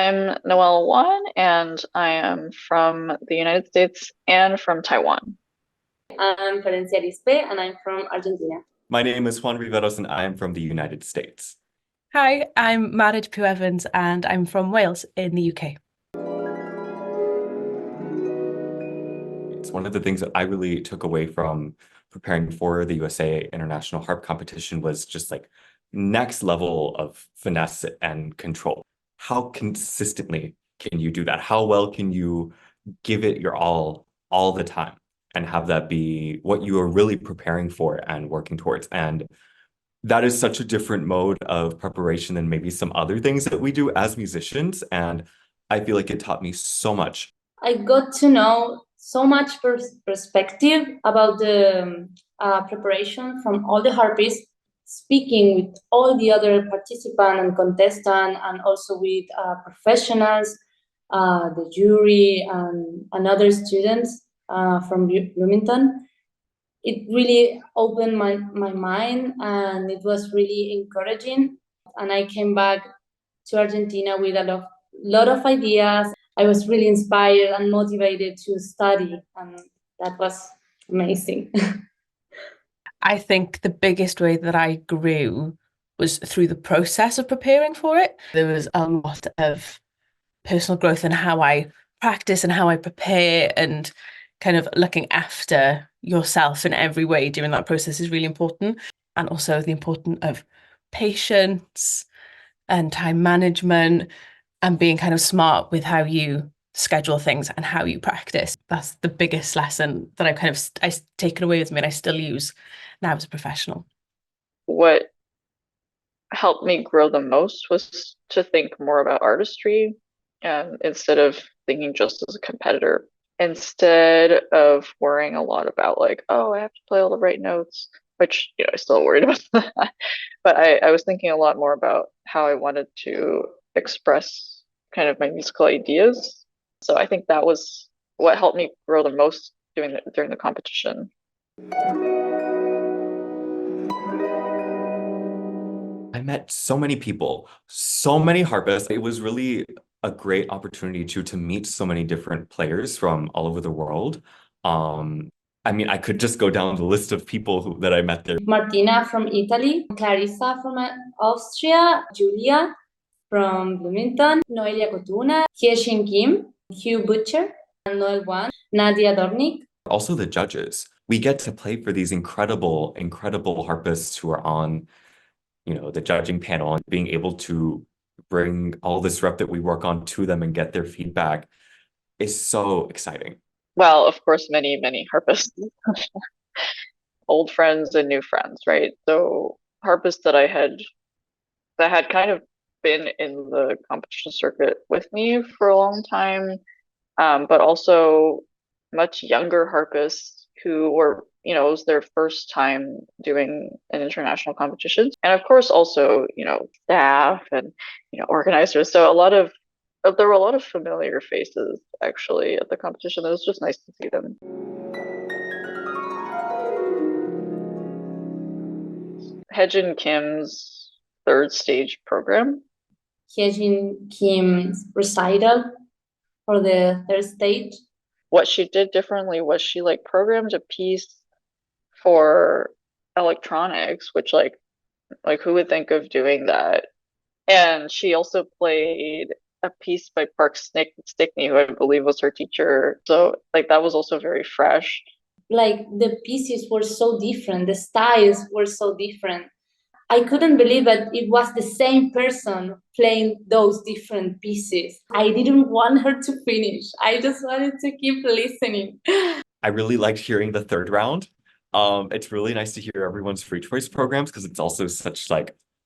I'm Noël Wan, and I am from the United States and from Taiwan. I'm Florencia Arizpe, and I'm from Argentina. My name is Juan Riveros, and I am from the United States. Hi, I'm married to Pugh-Evans, and I'm from Wales in the UK. It's one of the things that I really took away from preparing for the USA International Harp Competition was just like next level of finesse and control. How consistently can you do that? How well can you give it your all the time and have that be what you are really preparing for and working towards? And that is such a different mode of preparation than maybe some other things that we do as musicians. And I feel like it taught me so much. I got to know so much perspective about the preparation from all the harpists, speaking with all the other participants and contestants, and also with professionals, the jury, and other students from Bloomington. It really opened my mind, and it was really encouraging. And I came back to Argentina with a lot of ideas. I was really inspired and motivated to study, and that was amazing. I think the biggest way that I grew was through the process of preparing for it. There was a lot of personal growth in how I practice and how I prepare, and kind of looking after yourself in every way during that process is really important. And also the importance of patience and time management and being kind of smart with how you schedule things and how you practice. That's the biggest lesson that I've taken away with me and I still use now as a professional. What helped me grow the most was to think more about artistry, and instead of thinking just as a competitor, instead of worrying a lot about like, oh, I have to play all the right notes, which I still worried about that. But I was thinking a lot more about how I wanted to express kind of my musical ideas. So I think that was what helped me grow the most during the competition. I met so many people, so many harpists. It was really a great opportunity to meet so many different players from all over the world. I mean, I could just go down the list of people that I met there. Martina from Italy, Clarissa from Austria, Julia from Bloomington, Noelia Cotuna, Hyeshin Kim, Hugh Butcher, Noël Wan, Nadia Dornik. Also the judges. We get to play for these incredible, incredible harpists who are on the judging panel, and being able to bring all this rep that we work on to them and get their feedback is so exciting. Well, of course, many, many harpists, old friends and new friends, right? So harpists that had kind of been in the competition circuit with me for a long time, but also much younger harpists who were, it was their first time doing an international competition. And of course, also, staff and, organizers. So there were a lot of familiar faces actually at the competition. It was just nice to see them. Hyejin Kim's third stage program. Hyejin Kim's recital for the third stage. What she did differently was she programmed a piece for electronics, which like who would think of doing that? And she also played a piece by Park Stickney, who I believe was her teacher. So that was also very fresh. The pieces were so different, the styles were so different. I couldn't believe that it was the same person playing those different pieces. I didn't want her to finish. I just wanted to keep listening. I really liked hearing the third round. It's really nice to hear everyone's free choice programs, because it's also such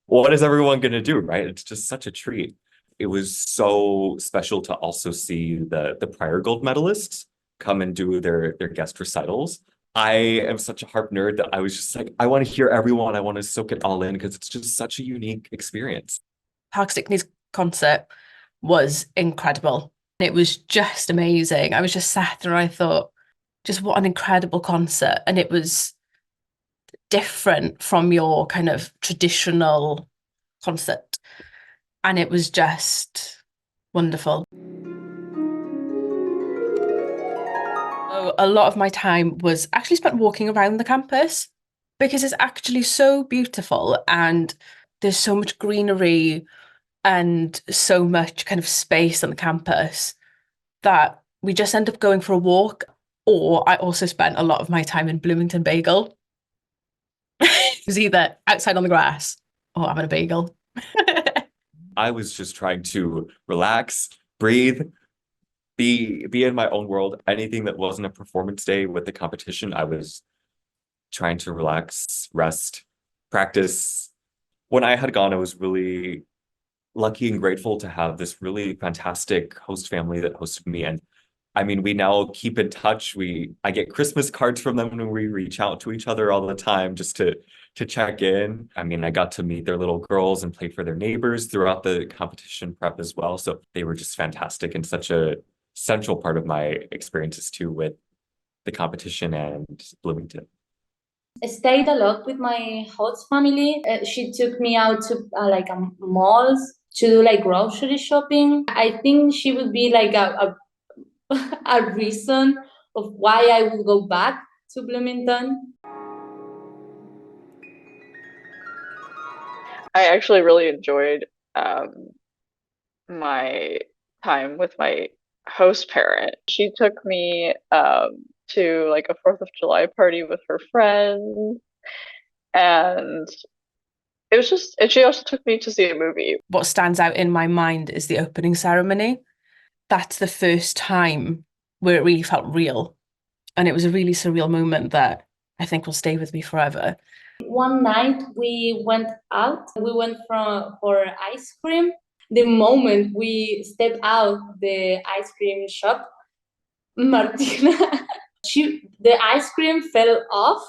what is everyone going to do, right? It's just such a treat. It was so special to also see the prior gold medalists come and do their guest recitals. I am such a harp nerd that I was just I want to hear everyone. I want to soak it all in, because it's just such a unique experience. Park Stickney's concert was incredible. It was just amazing. I was just sat there and I thought, just what an incredible concert. And it was different from your kind of traditional concert. And it was just Wonderful. So a lot of my time was actually spent walking around the campus because it's actually so beautiful and there's so much greenery and so much kind of space on the campus that we just end up going for a walk. Or I also spent a lot of my time in Bloomington Bagel. It was either outside on the grass or having a bagel. I was just trying to relax, breathe, be in my own world. Anything that wasn't a performance day with the competition, I was trying to relax, rest, practice. When I had gone, I was really lucky and grateful to have this really fantastic host family that hosted me. And I mean, we now keep in touch. I get Christmas cards from them and we reach out to each other all the time just to check in. I mean, I got to meet their little girls and play for their neighbors throughout the competition prep as well. So they were just fantastic and such a central part of my experiences too with the competition and Bloomington. I stayed a lot with my host family. She took me out to malls to do like grocery shopping. I think she would be like a reason of why I would go back to Bloomington. I actually really enjoyed my time with my host parent. She took me to like a 4th of July party with her friends, and it was just, and she also took me to see a movie. What stands out in my mind is the opening ceremony. That's the first time where it really felt real. And it was a really surreal moment that I think will stay with me forever. One night we went out. We went for ice cream. The moment we stepped out the ice cream shop, Martina, the ice cream fell off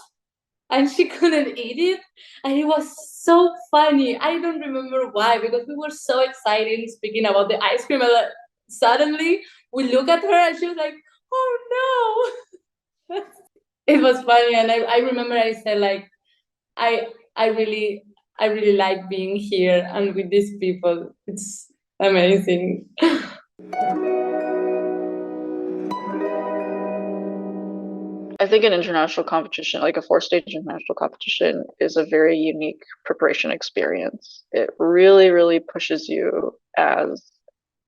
and she couldn't eat it. And it was so funny. I don't remember why, because we were so excited speaking about the ice cream. And suddenly we look at her and she was like, oh no. It was funny. And I remember I said like, I really like being here and with these people. It's amazing. I think an international competition, like a 4-stage international competition, is a very unique preparation experience. It really, really pushes you as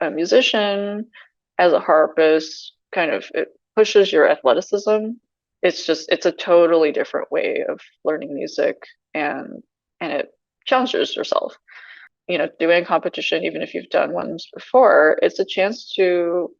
a musician, as a harpist, it pushes your athleticism. It's a totally different way of learning music, and it challenges yourself. Doing a competition, even if you've done ones before, it's a chance to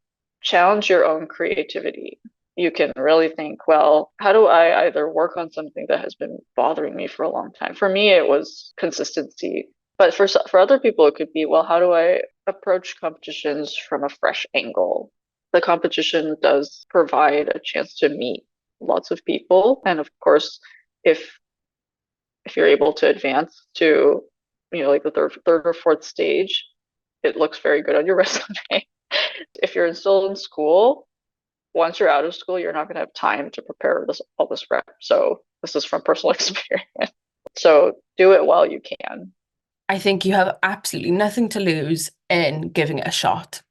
challenge your own creativity. You can really think, well, how do I either work on something that has been bothering me for a long time? For me, it was consistency. But for other people, it could be, well, how do I approach competitions from a fresh angle? The competition does provide a chance to meet lots of people. And of course, if you're able to advance to, like the third or fourth stage, it looks very good on your resume. If you're still in school, once you're out of school, you're not going to have time to prepare all this prep. So this is from personal experience. So do it while you can. I think you have absolutely nothing to lose in giving it a shot.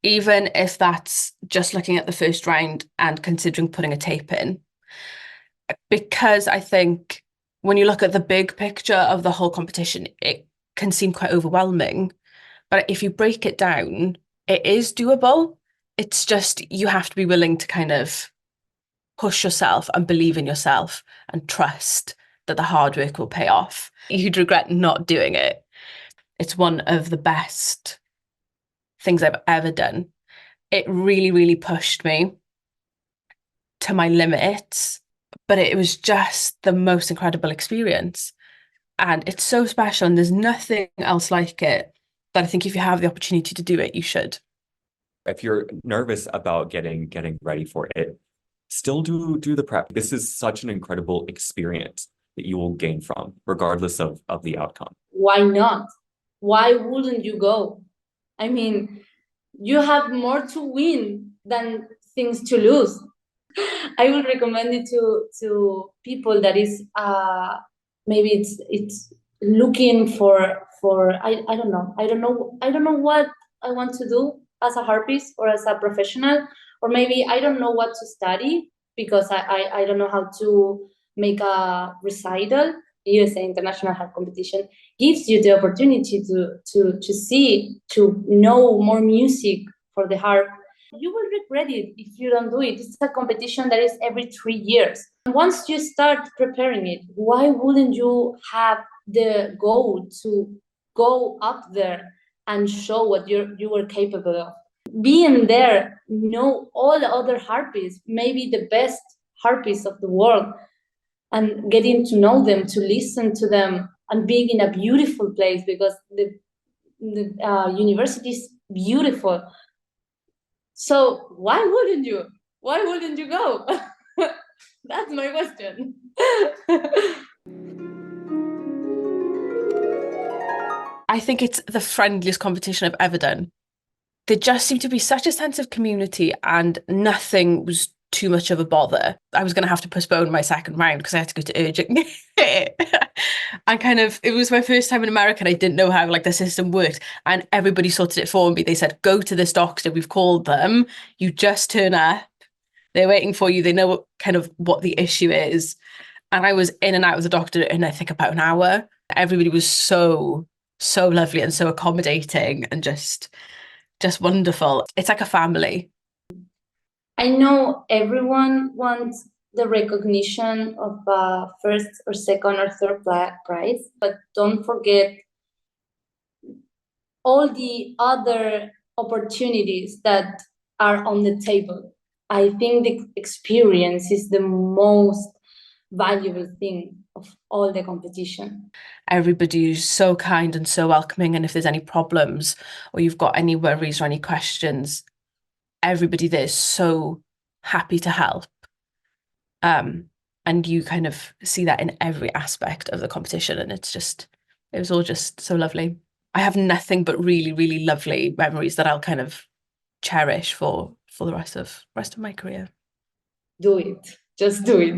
Even if that's just looking at the first round and considering putting a tape in. Because I think when you look at the big picture of the whole competition, it can seem quite overwhelming. But if you break it down, it is doable. It's just you have to be willing to kind of push yourself and believe in yourself and trust that the hard work will pay off. You'd regret not doing it. It's one of the best things I've ever done. It really, really pushed me to my limits, but it was just the most incredible experience. And it's so special, and there's nothing else like it. But I think if you have the opportunity to do it, you should. If you're nervous about getting ready for it, still do the prep. This is such an incredible experience that you will gain from, regardless of the outcome. Why not? Why wouldn't you go? I mean, you have more to win than things to lose. I would recommend it to people that is maybe it's looking for I don't know what I want to do as a harpist or as a professional, or maybe I don't know what to study because I don't know how to make a recital. USA International Harp Competition gives you the opportunity to know more music for the harp. You will regret it if you don't do it. It's a competition that is every 3 years. And once you start preparing it, why wouldn't you have the goal to go up there and show what you were capable of? Being there, know all the other harpists, maybe the best harpists of the world, and getting to know them, to listen to them, and being in a beautiful place because the university is beautiful. So why wouldn't you? Why wouldn't you go? That's my question. I think it's the friendliest competition I've ever done. There just seemed to be such a sense of community and nothing was too much of a bother. I was going to have to postpone my second round because I had to go to urgent. And kind of, it was my first time in America and I didn't know how like the system worked, and everybody sorted it for me. They said, go to this doctor, we've called them, you just turn up, they're waiting for you, they know what, kind of what the issue is. And I was in and out of the doctor in I think about an hour. Everybody was so lovely and so accommodating and just wonderful. It's like a family. I know everyone wants the recognition of first or second or third prize, but don't forget all the other opportunities that are on the table. I think the experience is the most valuable thing of all the competition. Everybody's so kind and so welcoming, and if there's any problems or you've got any worries or any questions, everybody there is so happy to help. And you kind of see that in every aspect of the competition, and it was all just so lovely. I have nothing but really lovely memories that I'll kind of cherish for the rest of my career. Do it. Just do it.